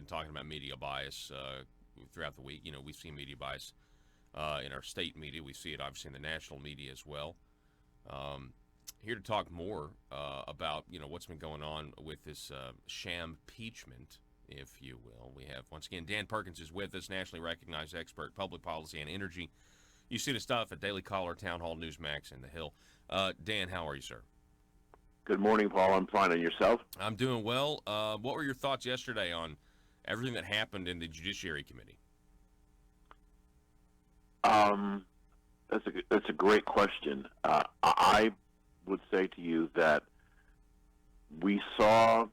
been talking about media bias throughout the week. We've seen media bias in our state media. We see it obviously in the national media as well. Here to talk more about what's been going on with this sham impeachment, if you will. We have once again Dan Perkins is with us, nationally recognized expert, public policy and energy. You see the stuff at Daily Caller, Town Hall, Newsmax, and The Hill. Dan, how are you, sir? Good morning, Paul. I'm fine. And yourself? I'm doing well. What were your thoughts yesterday on everything that happened in the Judiciary Committee? That's a great question. I would say to you that we saw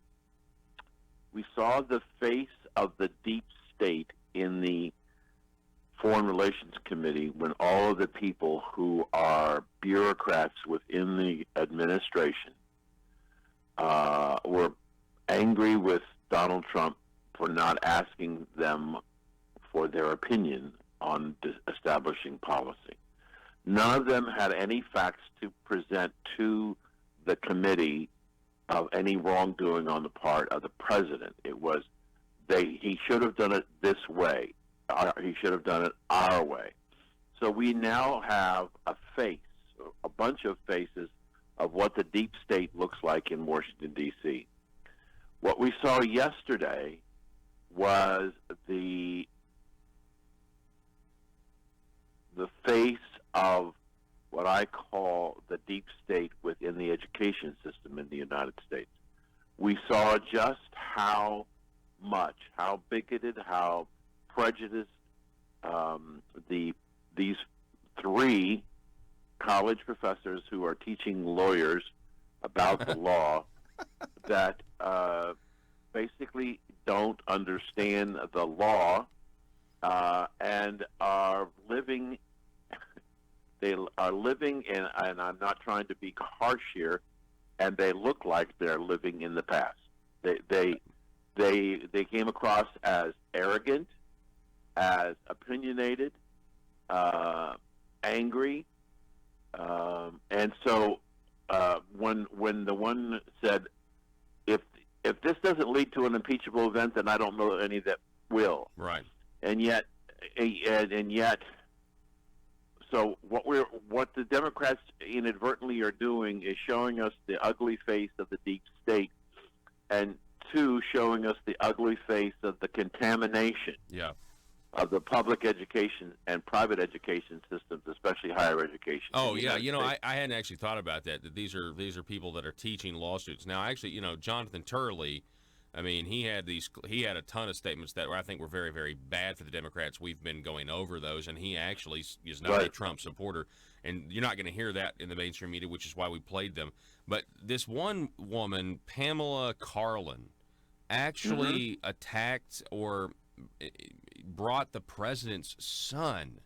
the face of the deep state in the Foreign Relations Committee when all of the people who are bureaucrats within the administration were angry with Donald Trump for not asking them for their opinion on establishing policy. None of them had any facts to present to the committee of any wrongdoing on the part of the president. It was he should have done it this way. He should have done it our way. So we now have a bunch of faces of what the deep state looks like in Washington, D.C. What we saw yesterday was the face of what I call the deep state within the education system in the United States. We saw just how bigoted, how prejudiced these three college professors who are teaching lawyers about the law that basically don't understand the law and are living. They are living in, and I'm not trying to be harsh here, and they look like they're living in the past. They came across as arrogant, as opinionated, angry, and so when the one said, if this doesn't lead to an impeachable event, then I don't know any that will. Right. And yet. So what the Democrats inadvertently are doing is showing us the ugly face of the deep state, and two, showing us the ugly face of the contamination of the public education and private education systems, especially higher education. Oh yeah, I hadn't actually thought about that. That these are people that are teaching law students. Now, actually, Jonathan Turley. I mean, he had a ton of statements that I think were very, very bad for the Democrats. We've been going over those, and he actually is not a Trump supporter. And you're not going to hear that in the mainstream media, which is why we played them. But this one woman, Pamela Karlan, actually attacked or brought the president's son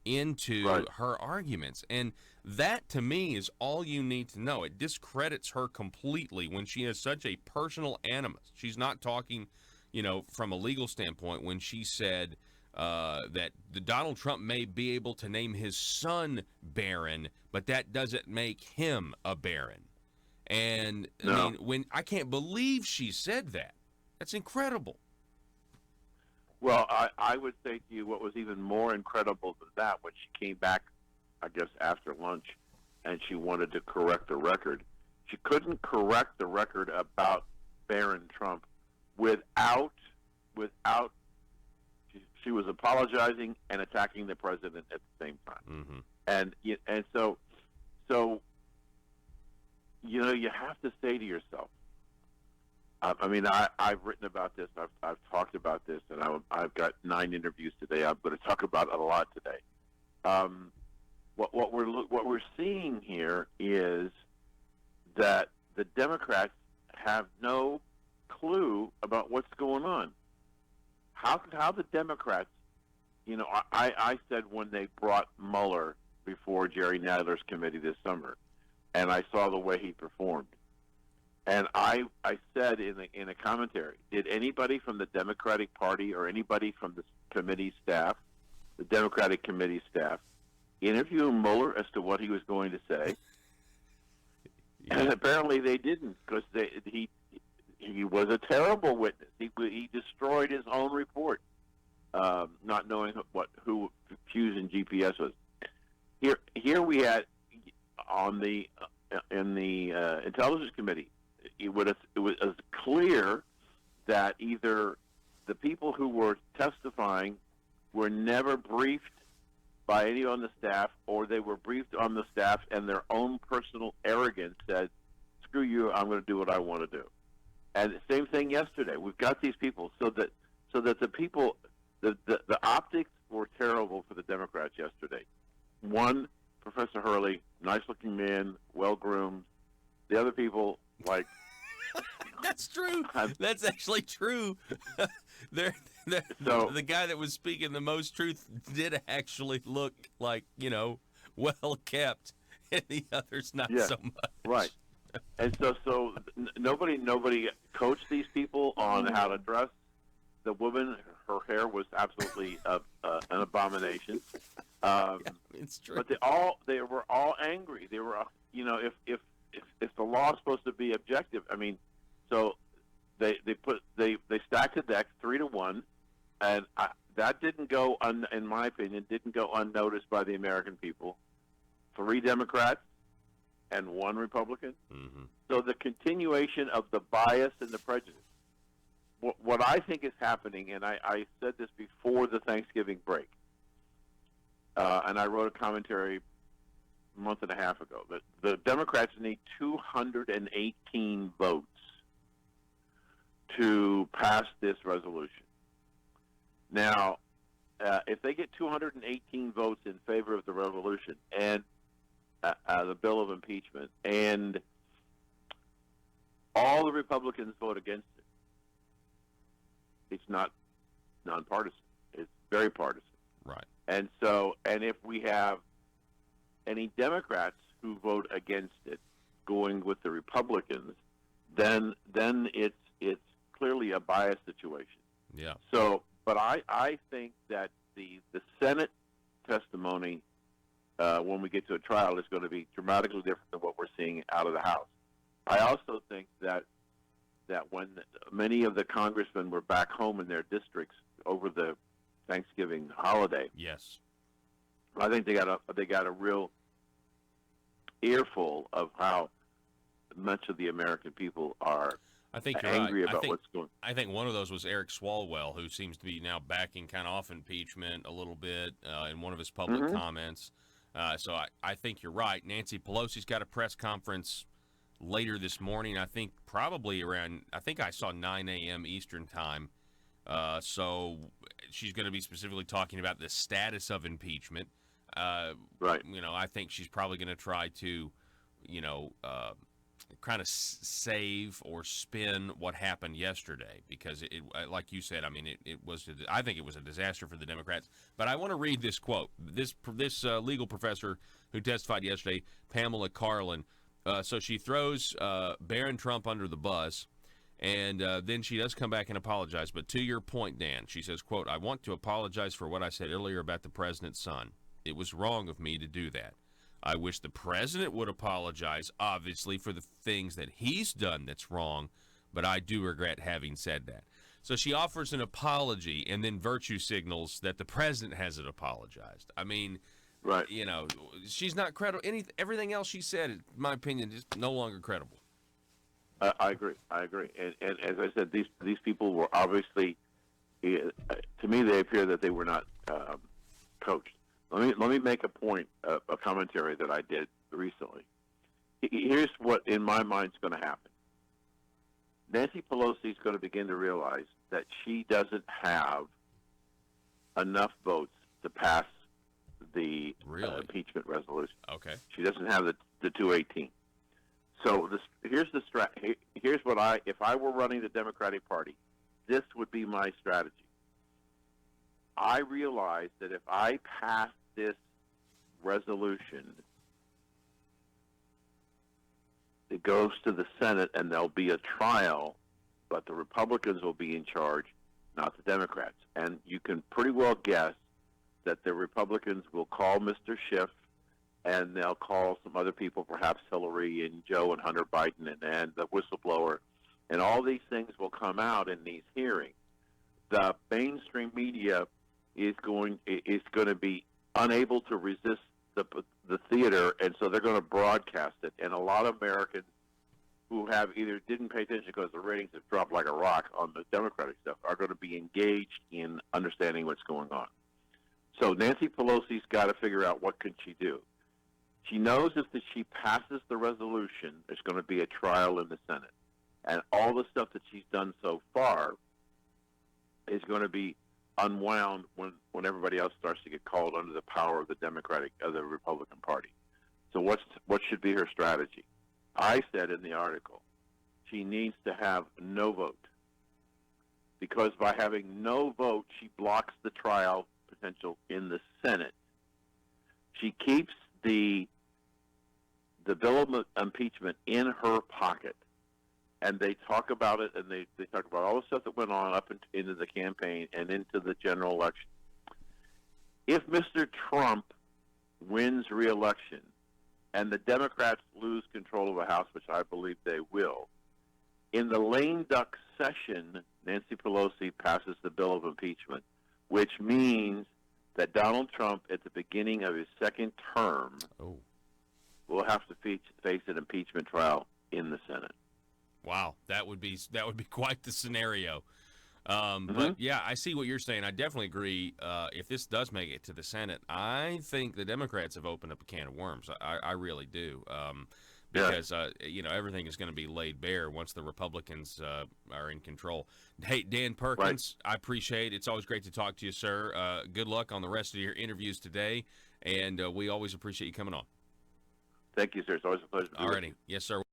into her arguments. And that, to me, is all you need to know. It discredits her completely when she has such a personal animus. She's not talking, from a legal standpoint when she said that Donald Trump may be able to name his son Barron, but that doesn't make him a Baron. And, I mean, I can't believe she said that. That's incredible. Well, I would say to you what was even more incredible than that, when she came back, I guess, after lunch, and she wanted to correct the record. She couldn't correct the record about Barron Trump without she was apologizing and attacking the president at the same time. And so you have to say to yourself, I mean, I've written about this. I've talked about this, and I've got 9 interviews today. I'm going to talk about it a lot today. What we're seeing here is that the Democrats have no clue about what's going on. How the Democrats, I said when they brought Mueller before Jerry Nadler's committee this summer, and I saw the way he performed. And I said in a commentary, did anybody from the Democratic Party or anybody from the committee staff, the Democratic committee staff, interview Mueller as to what he was going to say? And apparently they didn't, because he was a terrible witness. He destroyed his own report, not knowing who Fuse and GPS was. Here we had on the in the Intelligence Committee, it was clear that either the people who were testifying were never briefed by anyone on the staff, or they were briefed on the staff and their own personal arrogance said, "Screw you! I'm going to do what I want to do." And the same thing yesterday. We've got these people so that the people, the optics were terrible for the Democrats yesterday. One, Professor Hurley, nice-looking man, well-groomed. The other people, like... That's true. That's actually true. The guy that was speaking the most truth did actually look like, well-kept, and the others not so much. Right. And so nobody coached these people on how to dress. The woman, her hair was absolutely an abomination. It's true. But they were all angry. They were, if the law is supposed to be objective, I mean, so they stacked the deck 3-1, and that didn't go in my opinion, didn't go unnoticed by the American people. 3 Democrats and 1 Republican. Mm-hmm. So the continuation of the bias and the prejudice. What I think is happening, and I said this before the Thanksgiving break, and I wrote a commentary a month and a half ago, that the Democrats need 218 votes to pass this resolution. Now, if they get 218 votes in favor of the resolution and the bill of impeachment, and all the Republicans vote against it, it's not nonpartisan. It's very partisan. Right. And if we have any Democrats who vote against it going with the Republicans, then it's clearly a bias situation. Yeah. So, but I think that the Senate testimony, when we get to a trial, is going to be dramatically different than what we're seeing out of the House. I also think that when many of the congressmen were back home in their districts over the Thanksgiving holiday, yes, I think they got a real earful of how much of the American people are angry about what's going on. I think one of those was Eric Swalwell, who seems to be now backing kind of off impeachment a little bit in one of his public comments. So I think you're right. Nancy Pelosi's got a press conference later this morning, I think probably around, I think I saw 9 a.m. Eastern time. So she's going to be specifically talking about the status of impeachment. Right. I think she's probably going to try to, kind of save or spin what happened yesterday, because it like you said, I mean, I think it was a disaster for the Democrats. But I want to read this quote. This legal professor who testified yesterday, Pamela Carlin. So she throws Barron Trump under the bus, and then she does come back and apologize. But to your point, Dan, she says, quote, "I want to apologize for what I said earlier about the president's son. It was wrong of me to do that. I wish the president would apologize, obviously, for the things that he's done that's wrong, but I do regret having said that." So she offers an apology and then virtue signals that the president hasn't apologized. I mean, right. She's not credible. Everything else she said, in my opinion, is no longer credible. I agree. And as I said, these people were obviously, to me, they appear that they were not coached. Let me make a point, a commentary that I did recently. Here's what, in my mind, is going to happen. Nancy Pelosi is going to begin to realize that she doesn't have enough votes to pass the impeachment resolution. Okay. She doesn't have the 218. So here's what if I were running the Democratic Party, this would be my strategy. I realize that if I pass this resolution, it goes to the Senate and there'll be a trial, but the Republicans will be in charge, not the Democrats. And you can pretty well guess that the Republicans will call Mr. Schiff, and they'll call some other people, perhaps Hillary and Joe and Hunter Biden and the whistleblower, and all these things will come out in these hearings. The mainstream media is going to be unable to resist the theater, and so they're going to broadcast it. And a lot of Americans who have either didn't pay attention because the ratings have dropped like a rock on the Democratic stuff are going to be engaged in understanding what's going on. So Nancy Pelosi's got to figure out what can she do. She knows if she passes the resolution, there's going to be a trial in the Senate. And all the stuff that she's done so far is going to be unwound when everybody else starts to get called under the power of the Republican Party. So what should be her strategy? I said in the article, she needs to have no vote, because by having no vote, she blocks the trial potential in the Senate. She keeps the bill of impeachment in her pocket, and they talk about it, and they talk about all the stuff that went on up into the campaign and into the general election. If Mr. Trump wins re-election and the Democrats lose control of the House, which I believe they will, in the lame duck session, Nancy Pelosi passes the bill of impeachment, which means that Donald Trump, at the beginning of his second term, will have to face an impeachment trial in the Senate. Wow, that would be quite the scenario. But yeah, I see what you're saying. I definitely agree. If this does make it to the Senate, I think the Democrats have opened up a can of worms. I really do. Because everything is going to be laid bare once the Republicans are in control. Hey, Dan Perkins, right. I appreciate it. It's always great to talk to you, sir. Good luck on the rest of your interviews today, and we always appreciate you coming on. Thank you, sir. It's always a pleasure. All righty. Yes, sir.